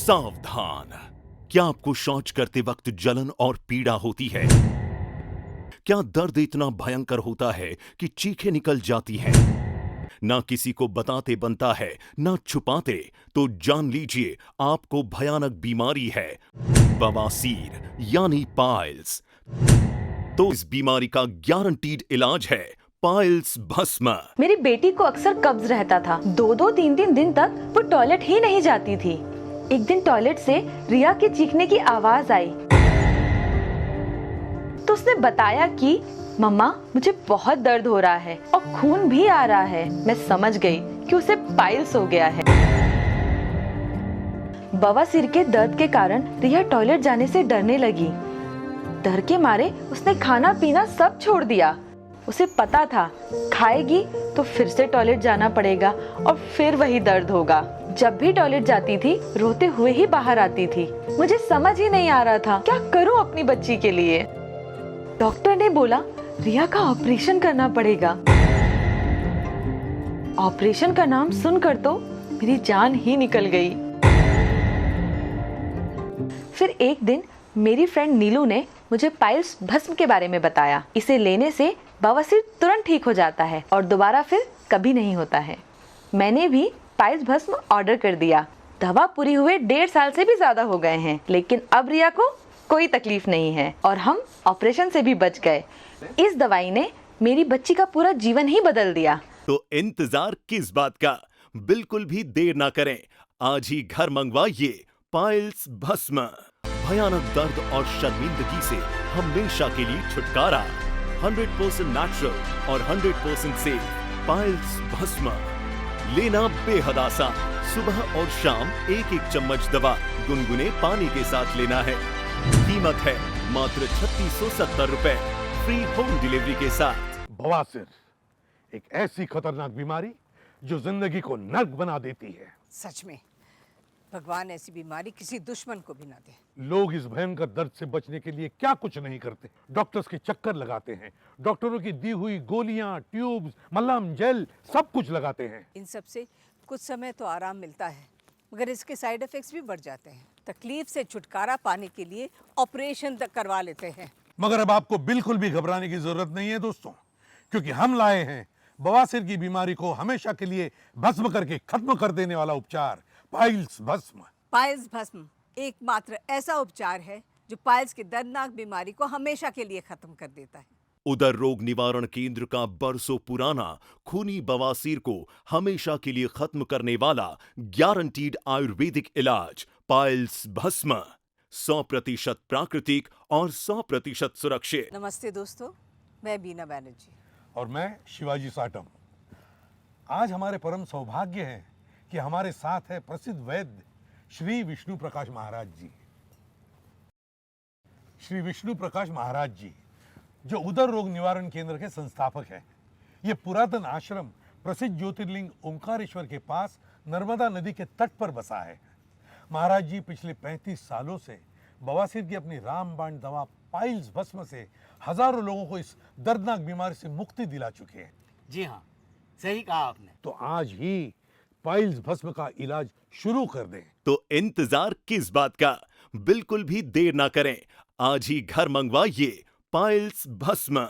सावधान! क्या आपको शौच करते वक्त जलन और पीड़ा होती है? क्या दर्द इतना भयंकर होता है कि चीखें निकल जाती हैं? ना किसी को बताते बनता है, ना छुपाते, तो जान लीजिए आपको भयानक बीमारी है, बवासीर यानी पाइल्स। तो इस बीमारी का गारंटीड इलाज है पाइल्स भस्म। मेरी बेटी को अक्सर कब्ज रहता था। 2-2 3-3 दिन तक वो टॉयलेट ही नहीं जाती थी। एक दिन टॉयलेट से रिया के चीखने की आवाज आई तो उसने बताया कि मम्मा मुझे बहुत दर्द हो रहा है और खून भी आ रहा है। मैं समझ गई कि उसे पाइल्स हो गया है। बवासीर के दर्द के कारण रिया टॉयलेट जाने से डरने लगी। डर के मारे उसने खाना पीना सब छोड़ दिया। उसे पता था खाएगी तो फिर से टॉयलेट जाना पड़ेगा और फिर वही दर्द होगा। जब भी टॉयलेट जाती थी रोते हुए ही बाहर आती थी। मुझे समझ ही नहीं आ रहा था क्या करूं अपनी बच्ची के लिए। डॉक्टर ने बोला रिया का ऑपरेशन करना पड़ेगा। ऑपरेशन का नाम सुनकर तो मेरी जान ही निकल गई। फिर एक दिन मेरी फ्रेंड नीलू ने मुझे पाइल्स भस्म के बारे में बताया। इसे लेने से बवासीर तुरंत ठीक हो जाता है और दोबारा फिर कभी नहीं होता है। मैंने भी पाइल्स भस्म ऑर्डर कर दिया। दवा पूरी हुए 1.5 साल से भी ज्यादा हो गए हैं, लेकिन अब रिया को कोई तकलीफ नहीं है और हम ऑपरेशन से भी बच गए। इस दवाई ने मेरी बच्ची का पूरा जीवन ही बदल दिया। तो इंतजार किस बात का? बिल्कुल भी देर ना करें, आज ही घर मंगवाइए पाइल्स भस्म। भयानक दर्द और शर्मिंदगी से हमेशा के लिए छुटकारा। 100% नेचुरल और 100% सेफ पाइल्स भस्म लेना बेहद आसान। सुबह और शाम एक एक चम्मच दवा गुनगुने पानी के साथ लेना है। कीमत है मात्र 3670 रुपए, फ्री होम डिलीवरी के साथ। बवासीर एक ऐसी खतरनाक बीमारी जो जिंदगी को नर्क बना देती है। सच में भगवान ऐसी बीमारी किसी दुश्मन को भी ना दे। लोग इस भयंकर दर्द से बचने के लिए क्या कुछ नहीं करते। डॉक्टर्स के चक्कर लगाते हैं, डॉक्टरों की दी हुई गोलियां, ट्यूब्स, मलहम, जेल सब कुछ लगाते हैं। इन सब से कुछ समय तो आराम मिलता है, मगर इसके साइड इफेक्ट्स भी बढ़ जाते हैं। तकलीफ से छुटकारा पाने के लिए ऑपरेशन तक करवा लेते हैं। मगर अब आपको बिल्कुल भी घबराने की जरूरत नहीं है दोस्तों, क्योंकि हम लाए हैं बवासीर की बीमारी को हमेशा के लिए भस्म करके खत्म कर देने वाला उपचार, पाइल्स भस्म। पाइल्स भस्म एकमात्र ऐसा उपचार है जो पाइल्स की दर्दनाक बीमारी को हमेशा के लिए खत्म कर देता है। उदर रोग निवारण केंद्र का बरसों पुराना खूनी बवासीर को हमेशा के लिए खत्म करने वाला गारंटीड आयुर्वेदिक इलाज पाइल्स भस्म। 100% प्राकृतिक और 100% सुरक्षित। नमस्ते दोस्तों, मैं बीना बैनर्जी और मैं शिवाजी साटम। आज हमारे परम सौभाग्य है कि हमारे साथ है प्रसिद्ध वैद्य श्री विष्णु प्रकाश महाराज जी। श्री विष्णु प्रकाश महाराज जी जो उदर रोग निवारण केंद्र के संस्थापक हैं। ये पुरातन आश्रम प्रसिद्ध ज्योतिर्लिंग ओंकारेश्वर के पास नर्मदा नदी के तट पर बसा है। महाराज जी पिछले 35 सालों से बवासीर की अपनी रामबाण दवा पाइल्स भस्म से हजारों लोगों को इस दर्दनाक बीमारी से मुक्ति दिला चुके हैं। जी हाँ, सही कहा आपने। तो आज ही पाइल्स भस्म का इलाज शुरू कर दें। तो इंतजार किस बात का? बिल्कुल भी देर ना करें, आज ही घर मंगवाइए पाइल्स भस्म।